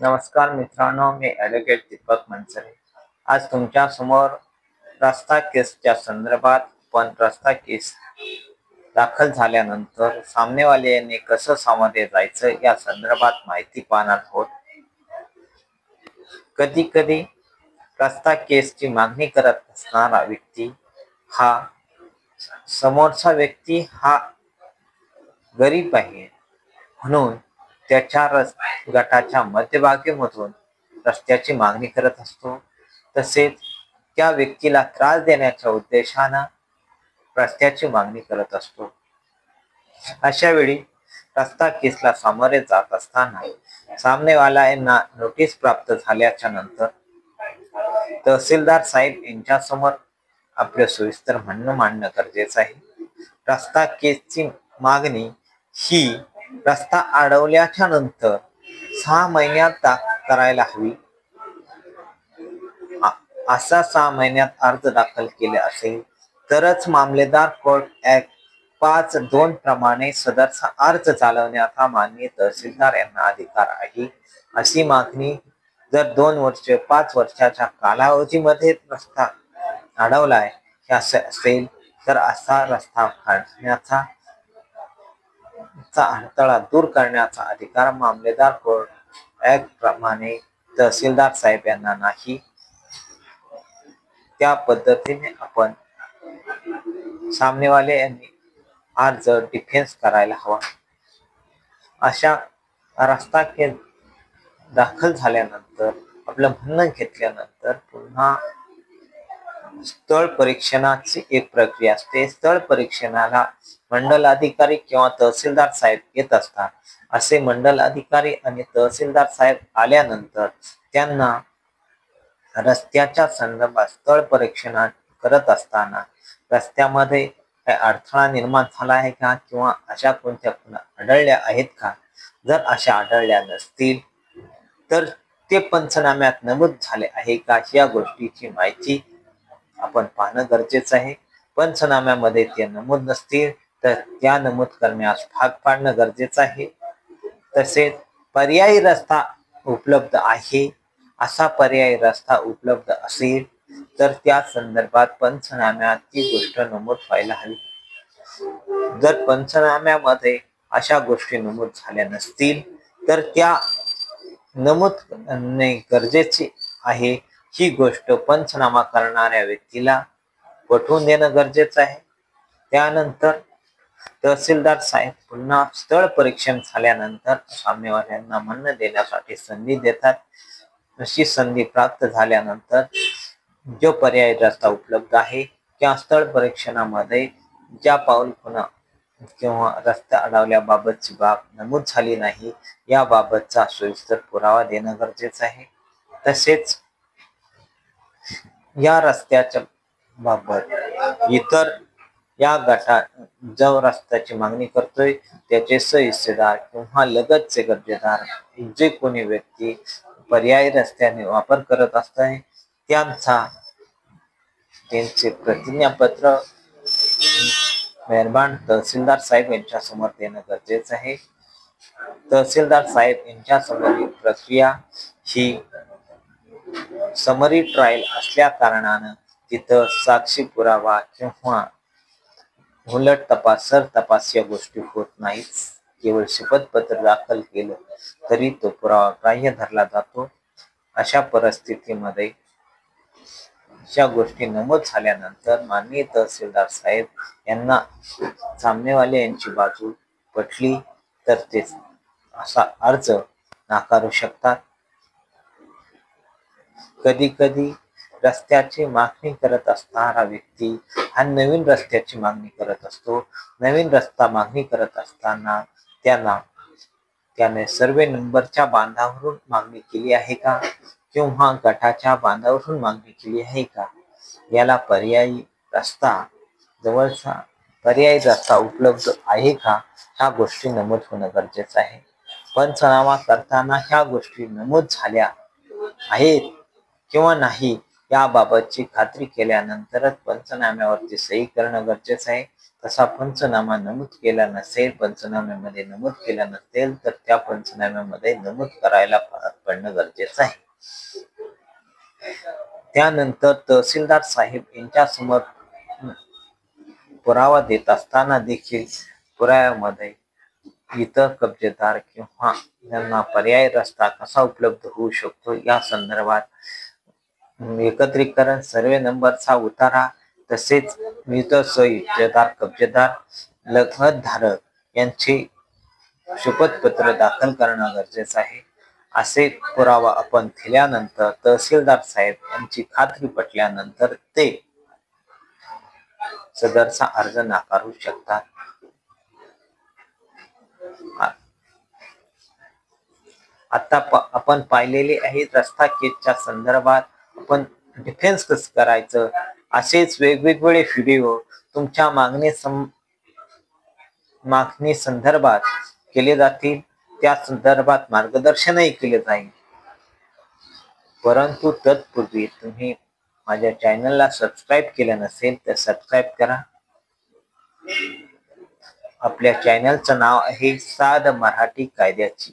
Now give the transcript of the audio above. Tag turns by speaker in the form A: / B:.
A: नमस्कार मित्रांनो, मी ॲडव्होकेट दीपक मनसरे. आज तुमच्या समोर रस्ता केसच्या संदर्भात रस्ता केस दाखल झाल्यानंतर सामनेवाल्याने कसं सामोरे जायचं या संदर्भात माहिती पाहणार आहोत. कधी कधी रस्ता केसची मागणी करत असणारा व्यक्ती हा समोरचा व्यक्ती हा गरीब आहे, म्हणून त्याच्या गटाच्या मध्यभागीमधून रस्त्याची मागणी करत असतो. तसेच त्या व्यक्तीला त्रास देण्याच्या उद्देशानं रस्त्याची मागणी करत असतो. अशा वेळी रस्ता केसला सामोरे जात असताना सामनेवाल्यांना नोटीस प्राप्त झाल्याच्या नंतर तहसीलदार साहेब यांच्यासमोर आपलं सविस्तर म्हणणं मांडणं गरजेचं आहे. रस्ता केसची मागणी ही रस्ता अडवल्याच्या नंतर 6 महिन्यात करायला हवी. असा 6 महिन्यात अर्ज दाखल केले असेल तरच मामलेदार कोर्ट ऍक्ट 5(2) प्रमाणे सदरचा अर्ज चालवण्याचा माननीय तहसीलदार यांना अधिकार आहे. अशी मागणी जर 2 वर्ष 5 वर्षाच्या कालावधीमध्ये रस्ता अडवलाय असेल तर असा रस्ता काढण्याचा अडथळा दूर करण्याचा अधिकार मामलेदार कोर्ट ऍक्ट प्रमाणे तहसीलदार साहेब यांना नाही. त्या पद्धतीने आपण सामनेवाले यांनी अर्ज डिफेन्स करायला हवा. अशा रस्ता केस दाखल झाल्यानंतर आपलं म्हणणं घेतल्यानंतर पुन्हा स्थळ परीक्षणाची एक प्रक्रिया असते. स्थळ परीक्षणाला मंडल अधिकारी किंवा तहसीलदार साहेब येत असतात. असे मंडल अधिकारी आणि तहसीलदार साहेब आल्यानंतर त्यांना रस्त्याच्या संदर्भात स्थळ परीक्षण करत असताना रस्त्यामध्ये काही अडथळा निर्माण झाला आहे का किंवा अशा कोणत्या खुणा आढळल्या आहेत का. जर अशा आढळल्या नसतील तर ते पंचनाम्यात नमूद झाले आहे का या गोष्टीची माहिती आपण पाहणं गरजेचं आहे. पंचनाम्यामध्ये ते नमूद नसतील तर त्या नमूद करण्यास भाग पाडणं गरजेचं आहे. तसेच पर्यायी रस्ता उपलब्ध आहे, असा पर्यायी रस्ता उपलब्ध असेल तर त्या संदर्भात पंचनाम्यात ती गोष्ट नमूद व्हायला हवी. जर पंचनाम्यामध्ये अशा गोष्टी नमूद झाल्या नसतील तर त्या नमूद करणे गरजेचे आहे. ही गोष्ट पंचनामा करणाऱ्या व्यक्तीला पटवून देणं गरजेचं आहे. त्यानंतर तहसीलदार साहेब पुन्हा स्थळ परीक्षण झाल्यानंतर सामनेवाल्यांना म्हणणं देण्यासाठी संधी देतात. अशी संधी प्राप्त झाल्यानंतर जो पर्यायी रस्ता उपलब्ध आहे त्या स्थळ परीक्षणामध्ये ज्या पाऊल खुणा किंवा रस्ता अडवल्याबाबतची बाब नमूद झाली नाही याबाबतचा सविस्तर पुरावा देणं गरजेचं आहे. तसेच या रस्त्याच्या बाबत इतर या गटा जो रस्त्याची मागणी करतोय त्याचे सहिस्सेदार किंवा लगतचे गरजेदार जे कोणी व्यक्ती पर्यायी रस्त्याने वापर करत असतात त्यांचे प्रतिज्ञापत्र मेहरबान तहसीलदार साहेब यांच्या समोर देणं गरजेचं आहे. तहसीलदार साहेब यांच्या समोरील प्रक्रिया ही समरी ट्रायल असल्या कारणानं तिथं साक्षी पुरावा किंवा उलट तपास सर तपास या गोष्टी होत नाहीत. केवळ शपथपत्र दाखल केलं तरी तो पुरावा ग्राह्य धरला जातो. अशा परिस्थितीमध्ये अशा गोष्टी नमूद झाल्यानंतर माननीय तहसीलदार साहेब यांना सामनेवाले यांची बाजू पटली तर ते असा अर्ज नाकारू शकतात. कधी कधी रस्त्याची मागणी करत असणारा व्यक्ती हा नवीन रस्त्याची मागणी करत असतो. नवीन रस्ता मागणी करत असताना त्याने सर्वे नंबरच्या बांधावरून मागणी केली आहे का किंवा गटाच्या बांधावरून मागणी केली आहे का, याला पर्यायी रस्ता जवळचा पर्यायी रस्ता उपलब्ध आहे का ह्या गोष्टी नमूद होणं गरजेचं आहे. पंचनामा करताना ह्या गोष्टी नमूद झाल्या आहेत किंवा नाही याबाबतची खात्री केल्यानंतरच पंचनाम्यावरती सही करणं गरजेचं आहे. तसा पंचनामा नमूद केला नसेल, पंचनाम्यामध्ये नमूद केला नसेल, तर त्या पंचनाम्यामध्ये नमूद करायला पडणं गरजेचं आहे. त्यानंतर तहसीलदार साहेब यांच्या समोर पुरावा देत असताना देखील पुराव्यामध्ये इतर कब्जेदार किंवा यांना पर्यायी रस्ता कसा उपलब्ध होऊ शकतो या संदर्भात एकत्रीकरण, सर्वे नंबरचा उतारा, तसेच मृत इज्जतदार, कब्जेदार, लगतधारक यांचे शपथपत्र दाखल करणं गरजेचं आहे. असे पुरावा आपण दिल्यानंतर तहसीलदार साहेब यांची खात्री पटल्यानंतर ते सदरचा अर्ज नाकारू शकतात. आता आपण पाहिलेले आहे रस्ता केसच्या संदर्भात आपण डिफेन्स कसं करायचं, असेच वेगवेगळे व्हिडिओ तुमच्या मागणी संदर्भात केले जातील. त्या संदर्भात मार्गदर्शनही केले जाईल. परंतु तत्पूर्वी तुम्ही माझ्या चॅनलला सबस्क्राईब केलं नसेल तर सबस्क्राईब करा. आपल्या चॅनलचं नाव आहे साध मराठी कायद्याची.